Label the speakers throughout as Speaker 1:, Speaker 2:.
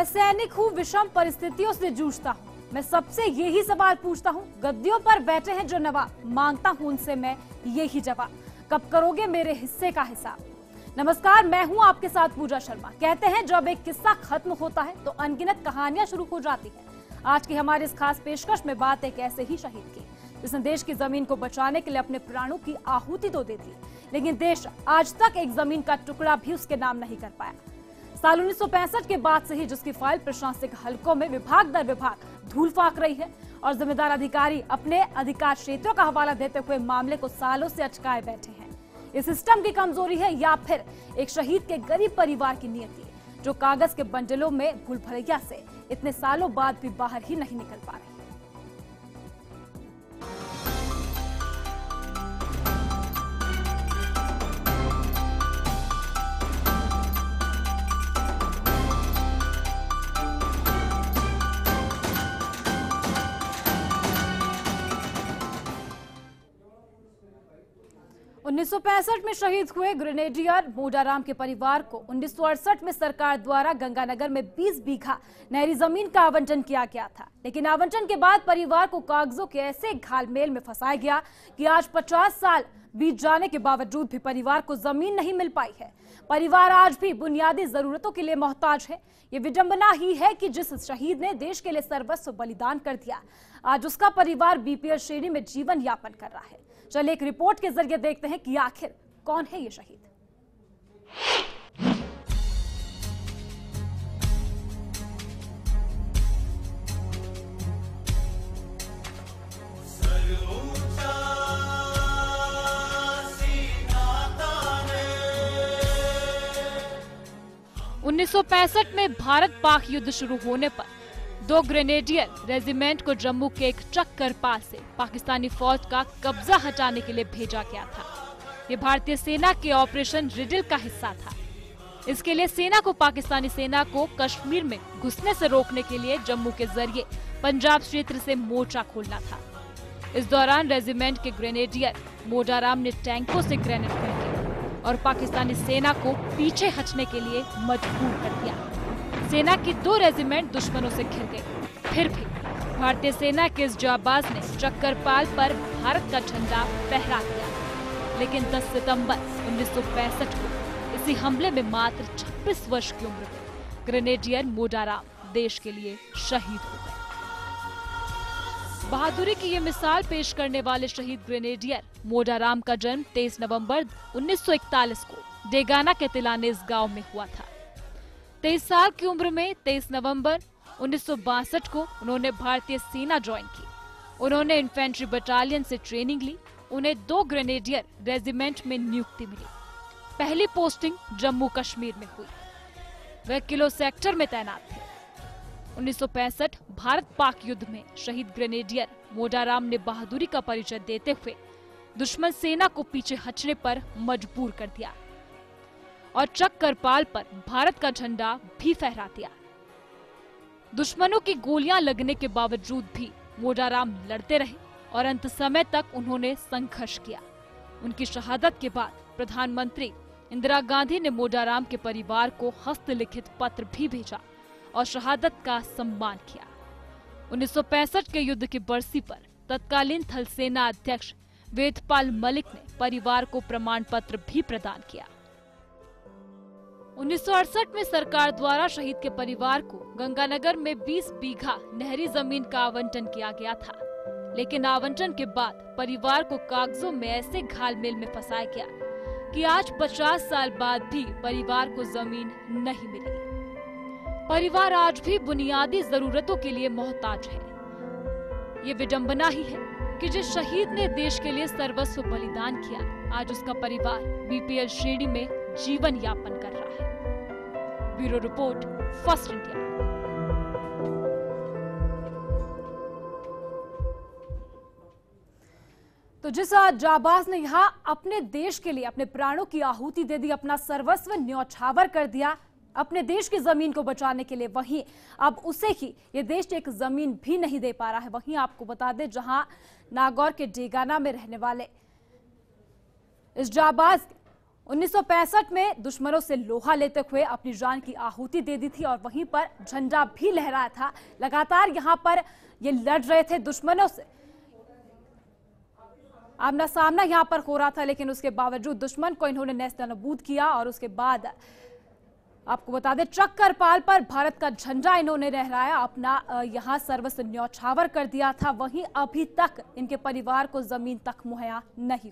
Speaker 1: सैनिक हूँ, विषम परिस्थितियों से जूझता हूँ। मैं सबसे यही सवाल पूछता हूँ, गद्दियों पर बैठे हैं जो नवाब, मांगता हूँ उनसे मैं यही जवाब, कब करोगे मेरे हिस्से का हिसाब। नमस्कार, मैं हूँ आपके साथ पूजा शर्मा। कहते हैं जब एक किस्सा खत्म होता है तो अनगिनत कहानियां शुरू हो जाती हैं। आज की हमारी इस खास पेशकश में बात एक ऐसे ही शहीद की जिसने देश की जमीन को बचाने के लिए अपने प्राणों की आहुति तो दे दी, लेकिन देश आज तक एक जमीन का टुकड़ा भी उसके नाम नहीं कर पाया। साल 1965 के बाद से ही जिसकी फाइल प्रशासनिक हलकों में विभाग दर विभाग धूल फाक रही है और जिम्मेदार अधिकारी अपने अधिकार क्षेत्रों का हवाला देते हुए मामले को सालों से अटकाए बैठे हैं। इस सिस्टम की कमजोरी है या फिर एक शहीद के गरीब परिवार की नियति, जो कागज के बंडलों में भूल भुलैया से इतने सालों बाद भी बाहर ही नहीं निकल पा रही। 1965 में शहीद हुए ग्रेनेडियर मोडाराम के परिवार को 1968 में सरकार द्वारा गंगानगर में 20 बीघा नहरी जमीन का आवंटन किया गया था, लेकिन आवंटन के बाद परिवार को कागजों के ऐसे घालमेल में फंसाया गया कि आज 50 साल बीत जाने के बावजूद भी परिवार को जमीन नहीं मिल पाई है। परिवार आज भी बुनियादी जरूरतों के लिए मोहताज है। ये विडंबना ही है कि जिस शहीद ने देश के लिए सर्वस्व बलिदान कर दिया, आज उसका परिवार बीपीएल श्रेणी में जीवन यापन कर रहा है। चलिए एक रिपोर्ट के जरिए देखते हैं कि आखिर कौन है ये शहीद। उन्नीस 1965 में भारत पाक युद्ध शुरू होने पर 2 ग्रेनेडियर रेजिमेंट को जम्मू के एक चक्करपाल से पाकिस्तानी फौज का कब्जा हटाने के लिए भेजा गया था। ये भारतीय सेना के ऑपरेशन रिडिल का हिस्सा था। इसके लिए सेना को पाकिस्तानी सेना को कश्मीर में घुसने से रोकने के लिए जम्मू के जरिए पंजाब क्षेत्र से मोर्चा खोलना था। इस दौरान रेजिमेंट के ग्रेनेडियर मोडाराम ने टैंकों से ग्रेनेड फेंके और पाकिस्तानी सेना को पीछे हटने के लिए मजबूर कर दिया। सेना की 2 रेजिमेंट दुश्मनों से घिर गई। फिर भी भारतीय सेना के इस जाबाज ने चक्करपाल पर भारत का झंडा फहरा दिया, लेकिन 10 सितंबर 1965 को इसी हमले में मात्र 26 वर्ष की उम्र में ग्रेनेडियर मोडाराम देश के लिए शहीद हो गए। बहादुरी की ये मिसाल पेश करने वाले शहीद ग्रेनेडियर मोडाराम का जन्म 23 नवंबर 1941 को डेगाना के तिलानेस गांव में हुआ था। 23 साल की उम्र में 23 नवंबर 1962 को उन्होंने भारतीय सेना ज्वाइन की। उन्होंने इन्फेंट्री बटालियन से ट्रेनिंग ली। उन्हें 2 ग्रेनेडियर रेजिमेंट में नियुक्ति मिली। पहली पोस्टिंग जम्मू कश्मीर में हुई। वह किलो सेक्टर में तैनात थे। 1965 भारत पाक युद्ध में शहीद ग्रेनेडियर मोडाराम ने बहादुरी का परिचय देते हुए दुश्मन सेना को पीछे हटने पर मजबूर कर दिया और चक्करपाल पर भारत का झंडा भी फहरा दिया। दुश्मनों की गोलियां लगने के बावजूद भी मोडाराम लड़ते रहे और अंत समय तक उन्होंने संघर्ष किया। उनकी शहादत के बाद प्रधानमंत्री इंदिरा गांधी ने मोडाराम के परिवार को हस्तलिखित पत्र भी भेजा और शहादत का सम्मान किया। 1965 के युद्ध की बरसी पर तत्कालीन थल सेना अध्यक्ष वेदपाल मलिक ने परिवार को प्रमाण पत्र भी प्रदान किया। 1968 में सरकार द्वारा शहीद के परिवार को गंगानगर में 20 बीघा नहरी जमीन का आवंटन किया गया था, लेकिन आवंटन के बाद परिवार को कागजों में ऐसे घालमेल में फंसाया गया कि आज 50 साल बाद भी परिवार को जमीन नहीं मिली। परिवार आज भी बुनियादी जरूरतों के लिए मोहताज है। ये विडंबना ही है कि जिस शहीद ने देश के लिए सर्वस्व बलिदान किया, आज उसका परिवार बीपीएल श्रेणी में जीवन यापन कर रहा है। Bureau report, first India. तो जिस जाबाज ने यहाँ अपने देश के लिए अपने प्राणों की आहुति दे दी, अपना सर्वस्व न्यौछावर कर दिया अपने देश की जमीन को बचाने के लिए, वहीं अब उसे ही ये देश एक जमीन भी नहीं दे पा रहा है। वहीं आपको बता दें, जहां नागौर के डेगाना में रहने वाले इस जाबाज 1965 में दुश्मनों से लोहा लेते हुए अपनी जान की आहुति दे दी थी और वहीं पर झंडा भी लहराया था। लगातार यहां पर ये लड़ रहे थे दुश्मनों से, आमना सामना यहां पर हो रहा था, लेकिन उसके बावजूद दुश्मन को इन्होंने नेस्तनाबूद किया। और उसके बाद आपको बता दें, चक्करपाल पर भारत का झंडा इन्होंने लहराया, अपना यहां सर्वस्व न्यौछावर कर दिया था। वहीं अभी तक इनके परिवार को जमीन तक मुहैया नहीं।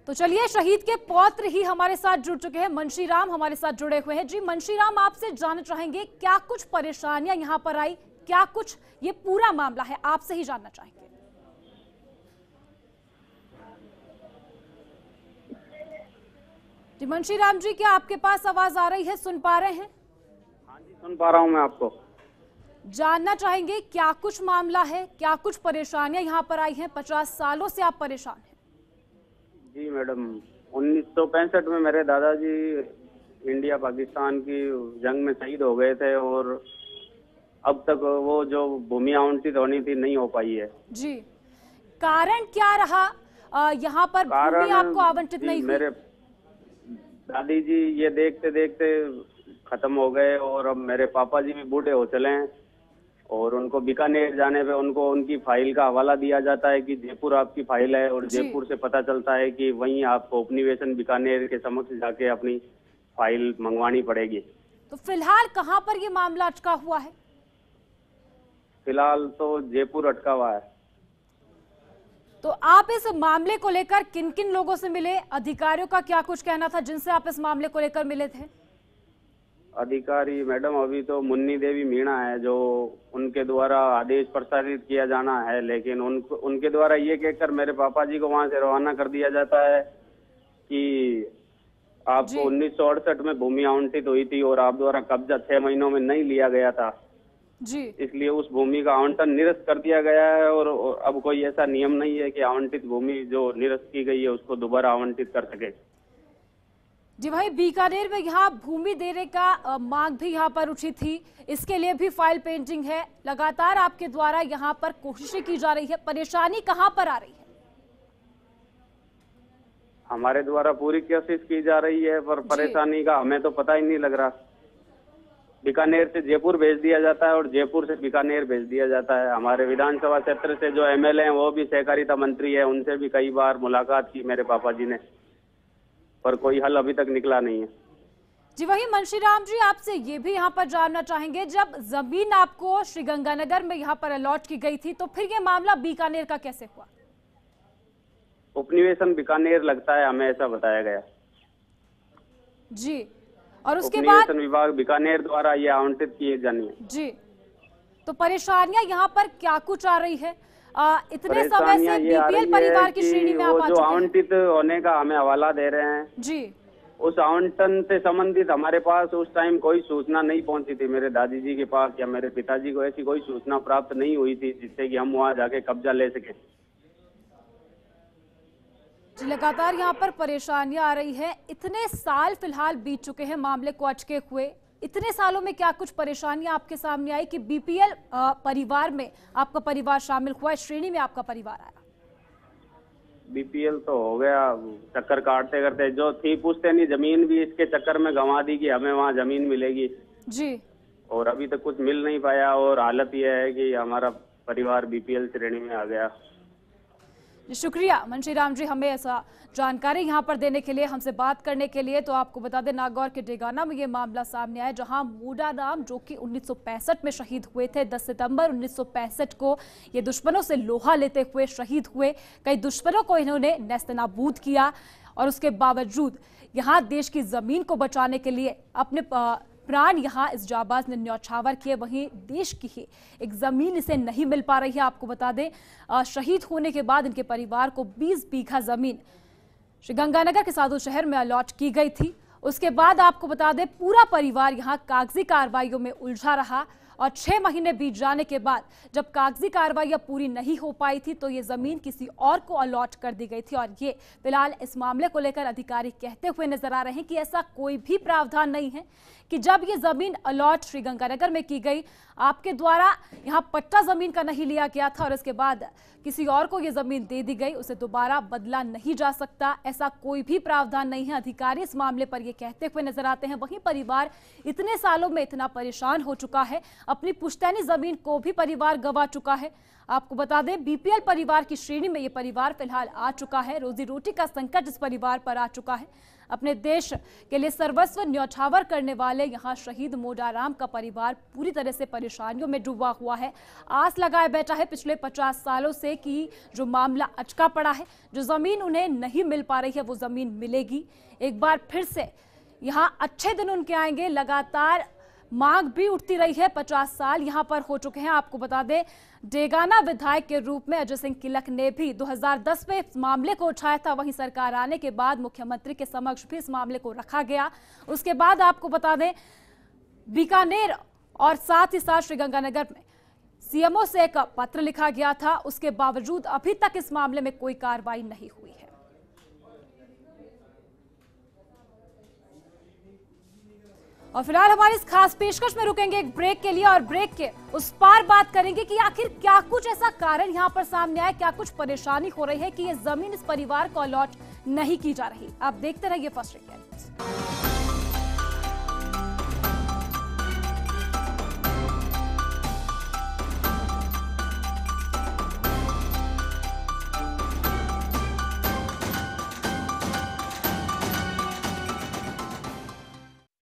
Speaker 1: तो चलिए, शहीद के पौत्र ही हमारे साथ जुड़ चुके हैं, मुंशीराम हमारे साथ जुड़े हुए हैं। जी मुंशीराम, आपसे जानना चाहेंगे क्या कुछ परेशानियां यहां पर आई, क्या कुछ ये पूरा मामला है, आपसे ही जानना चाहेंगे। जी मुंशीराम जी, क्या आपके पास आवाज आ रही है, सुन पा रहे हैं?
Speaker 2: हाँ जी, सुन पा रहा हूं मैं आपको।
Speaker 1: जानना चाहेंगे क्या कुछ मामला है, क्या कुछ परेशानियां यहां पर आई हैं? 50 सालों से आप परेशान हैं।
Speaker 2: जी मैडम, 1965 में मेरे दादाजी इंडिया पाकिस्तान की जंग में शहीद हो गए थे और अब तक वो जो भूमि आवंटित होनी थी नहीं हो पाई है।
Speaker 1: जी, कारण क्या रहा यहाँ पर भूमि आपको आवंटित नहीं हुई?
Speaker 2: मेरे दादी जी ये देखते देखते खत्म हो गए और अब मेरे पापा जी भी बूढ़े हो चले हैं और उनको बीकानेर जाने पे उनको उनकी फाइल का हवाला दिया जाता है कि जयपुर आपकी फाइल है, और जयपुर से पता चलता है कि वहीं आपको उपनिवेशन बीकानेर के समक्ष जाके अपनी फाइल मंगवानी पड़ेगी।
Speaker 1: तो फिलहाल कहाँ पर ये मामला अटका हुआ है?
Speaker 2: फिलहाल तो जयपुर अटका हुआ है।
Speaker 1: तो आप इस मामले को लेकर किन किन लोगों से मिले, अधिकारियों का क्या कुछ कहना था जिनसे आप इस मामले को लेकर मिले थे?
Speaker 2: अधिकारी मैडम, अभी तो मुन्नी देवी मीणा है जो उनके द्वारा आदेश प्रसारित किया जाना है, लेकिन उनके द्वारा ये कहकर मेरे पापा जी को वहां से रवाना कर दिया जाता है कि आपको 1968 में भूमि आवंटित हुई थी और आप द्वारा कब्जा 6 महीनों में नहीं लिया गया था
Speaker 1: जी, इसलिए
Speaker 2: उस भूमि का आवंटन निरस्त कर दिया गया है और अब कोई ऐसा नियम नहीं है कि आवंटित भूमि जो निरस्त की गई है उसको दोबारा आवंटित कर सके।
Speaker 1: जी भाई, बीकानेर में यहाँ भूमि देने का मांग भी यहाँ पर उठी थी, इसके लिए भी फाइल पेंटिंग है। लगातार आपके द्वारा यहाँ पर कोशिशें की जा रही है, परेशानी कहाँ पर आ रही है?
Speaker 2: हमारे द्वारा पूरी कोशिश की जा रही है पर परेशानी का हमें तो पता ही नहीं लग रहा। बीकानेर से जयपुर भेज दिया जाता है और जयपुर से बीकानेर भेज दिया जाता है। हमारे विधानसभा क्षेत्र से जो एमएलए हैं वो भी सहकारिता मंत्री है, उनसे भी कई बार मुलाकात की मेरे पापा जी ने, पर कोई हल अभी तक निकला नहीं है।
Speaker 1: जी वही मुंशीराम जी, आपसे ये भी यहाँ पर जानना चाहेंगे, जब जमीन आपको श्रीगंगानगर में यहाँ पर अलॉट की गई थी तो फिर ये मामला बीकानेर का कैसे हुआ?
Speaker 2: उपनिवेशन बीकानेर लगता है, हमें ऐसा बताया गया।
Speaker 1: जी, और उसके बाद
Speaker 2: उपनिवेशन विभाग बीकानेर द्वारा ये आवंटित किए जानी है।
Speaker 1: जी, तो परेशानियां यहाँ पर क्या कुछ आ रही है? इतने समय से बीपीएल परिवार की श्रेणी में आप आ
Speaker 2: जो
Speaker 1: चुके
Speaker 2: आवंटित होने का हमें हवाला दे रहे हैं
Speaker 1: जी,
Speaker 2: उस आवंटन से संबंधित हमारे पास उस टाइम कोई सूचना नहीं पहुंची थी। मेरे दादी जी के पास या मेरे पिताजी को ऐसी कोई सूचना प्राप्त नहीं हुई थी जिससे कि हम वहां जाके कब्जा ले सके।
Speaker 1: जी, लगातार यहाँ पर परेशानियां आ रही है। इतने साल फिलहाल बीत चुके हैं मामले को अटके हुए, इतने सालों में क्या कुछ परेशानियां आपके सामने आई कि बीपीएल परिवार में आपका परिवार शामिल हुआ, श्रेणी में आपका परिवार आया?
Speaker 2: बीपीएल तो हो गया, चक्कर काटते करते जो थी पूछते नहीं, जमीन भी इसके चक्कर में गंवा दी कि हमें वहाँ जमीन मिलेगी
Speaker 1: जी, और
Speaker 2: अभी तक कुछ मिल नहीं पाया और हालत यह है कि हमारा परिवार बीपीएल श्रेणी में आ गया।
Speaker 1: शुक्रिया मुंशीराम जी, हमें ऐसा जानकारी यहाँ पर देने के लिए, हमसे बात करने के लिए। तो आपको बता दें, नागौर के डेगाना में ये मामला सामने आया जहां मोडाराम जो कि 1965 में शहीद हुए थे। 10 सितंबर 1965 को ये दुश्मनों से लोहा लेते हुए शहीद हुए। कई दुश्मनों को इन्होंने नेस्तनाबूद किया और उसके बावजूद यहाँ देश की जमीन को बचाने के लिए अपने प्राण यहाँ इस जाबाज ने न्यौछावर किए। वहीं देश की ही एक जमीन इसे नहीं मिल पा रही है। आपको बता दें, शहीद होने के बाद इनके परिवार को 20 बीघा जमीन श्रीगंगानगर के साधु शहर में अलॉट की गई थी। उसके बाद आपको बता दें, पूरा परिवार यहाँ कागजी कार्रवाइयों में उलझा रहा
Speaker 3: और 6 महीने बीत जाने के बाद जब कागजी कार्रवाई पूरी नहीं हो पाई थी तो ये जमीन किसी और को अलॉट कर दी गई थी। और ये फिलहाल इस मामले को लेकर अधिकारी कहते हुए नजर आ रहे हैं कि ऐसा कोई भी प्रावधान नहीं है कि जब ये जमीन अलॉट श्रीगंगानगर में की गई, आपके द्वारा यहाँ पट्टा जमीन का नहीं लिया गया था और इसके बाद किसी और को ये जमीन दे दी गई, उसे दोबारा बदला नहीं जा सकता। ऐसा कोई भी प्रावधान नहीं है। अधिकारी इस मामले पर ये कहते हुए नजर आते हैं। वहीं परिवार इतने सालों में इतना परेशान हो चुका है, अपनी पुश्तैनी जमीन को भी परिवार गंवा चुका है। आपको बता दें, बीपीएल परिवार की श्रेणी में ये परिवार फिलहाल आ चुका है। रोजी रोटी का संकट इस परिवार पर आ चुका है। अपने देश के लिए सर्वस्व न्यौछावर करने वाले यहाँ शहीद मोडाराम का परिवार पूरी तरह से परेशानियों में डूबा हुआ है। आस लगाए बैठा है पिछले 50 सालों से कि जो मामला अटका पड़ा है, जो जमीन उन्हें नहीं मिल पा रही है, वो जमीन मिलेगी। एक बार फिर से यहाँ अच्छे दिन उनके आएंगे। लगातार मांग भी उठती रही है। 50 साल यहाँ पर हो चुके हैं। आपको बता दें, डेगाना विधायक के रूप में अजय सिंह किलक ने भी 2010 में इस मामले को उठाया था। वहीं सरकार आने के बाद मुख्यमंत्री के समक्ष भी इस मामले को रखा गया। उसके बाद आपको बता दें, बीकानेर और साथ ही साथ श्रीगंगानगर में सीएमओ से एक पत्र लिखा गया था। उसके बावजूद अभी तक इस मामले में कोई कार्रवाई नहीं हुई है। और फिलहाल हमारी इस खास पेशकश में रुकेंगे एक ब्रेक के लिए और ब्रेक के उस पार बात करेंगे कि आखिर क्या कुछ ऐसा कारण यहां पर सामने आया, क्या कुछ परेशानी हो रही है कि ये जमीन इस परिवार को अलॉट नहीं की जा रही। आप देखते रहिए फर्स्ट इंडिया न्यूज़।